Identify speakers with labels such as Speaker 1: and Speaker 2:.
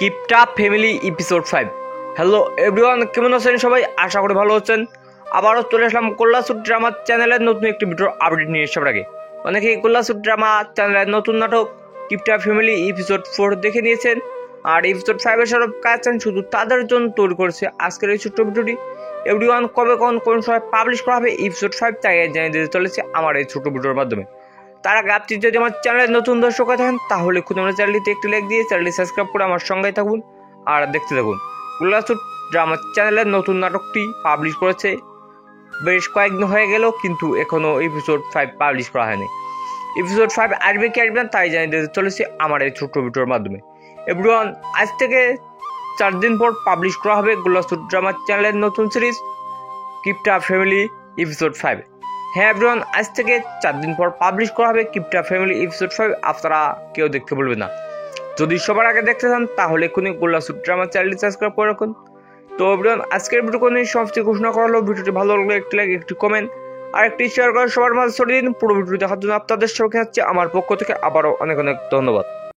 Speaker 1: কিপটা family episode 5। Hello everyone, কেমন আছেন সবাই? আশা করি ভালো আছেন। আবারও চলে আসলাম কল্যাসুর ড্রামা চ্যানেলের নতুন একটি ভিডিও আপডেট নিয়ে সবার আগে। অনেকেই কল্যাসুর ড্রামা চ্যানেলের নতুন নাটক কিপটা ফ্যামিলি এপিসোড 4 দেখে নিয়েছেন, আর এপিসোড 5-এর সব কাছেন শুধু তাদের জন্য তৈরি করেছে আজকের এই ছোট্ট ভিডিওটি। এভরিওয়ান, কবে কোন সময় পাবলিশ করা হবে এপিসোড 5 তাই জানিয়ে দিতে চলেছে আমার এই ছোট্ট ভিডিওর মাধ্যমে। তার আগে আপনি যদি আমার চ্যানেলের নতুন দর্শক থাকেন তাহলে খুব আমার চ্যানেলটিতে একটি লাইক দিয়ে চ্যানেলটি সাবস্ক্রাইব করে আমার সঙ্গেই থাকুন আর দেখতে থাকুন। কল্যাসুর ড্রামা চ্যানেলের নতুন নাটকটি পাবলিশ করেছে বেশ কয়েকদিন হয়ে গেল, কিন্তু এখনও এপিসোড 5 পাবলিশ করা হয়নি। এপিসোড 5 আসবে কি আসবে না তাই জানিয়ে দিতে চলেছে আমার এই ছোট্ট ভিডিওর মাধ্যমে। এভরিওয়ান, আজ থেকে 4 দিন পর পাবলিশ করা হবে কল্যাসুর ড্রামা চ্যানেলের নতুন সিরিজ কিপটা ফ্যামিলি এপিসোড 5। হ্যাঁ এভরিওয়ান, আজ থেকে 4 দিন পর পাবলিশ করা হবে কিপটা ফ্যামিলি এপিসোড 5। আপনারা কেউ দেখতে বলবেন না। যদি সবার আগে দেখতে চান তাহলে এখনই কল্যাসুর ড্রামা চ্যানেলটি সাবস্ক্রাইব করে রাখুন। তো এভরিওয়ান, আজকের ভিডিও কোনো সমাপ্তি ঘোষণা করা হলো। ভিডিওটি ভালো লাগলে একটি লাইক, একটি কমেন্ট আর একটি শেয়ার করে সবার মাঝে ছড়িয়ে দিন। পুরো ভিডিও দেখার জন্য আপনাদের সবাইকে আমার পক্ষ থেকে আবারও অনেক অনেক ধন্যবাদ।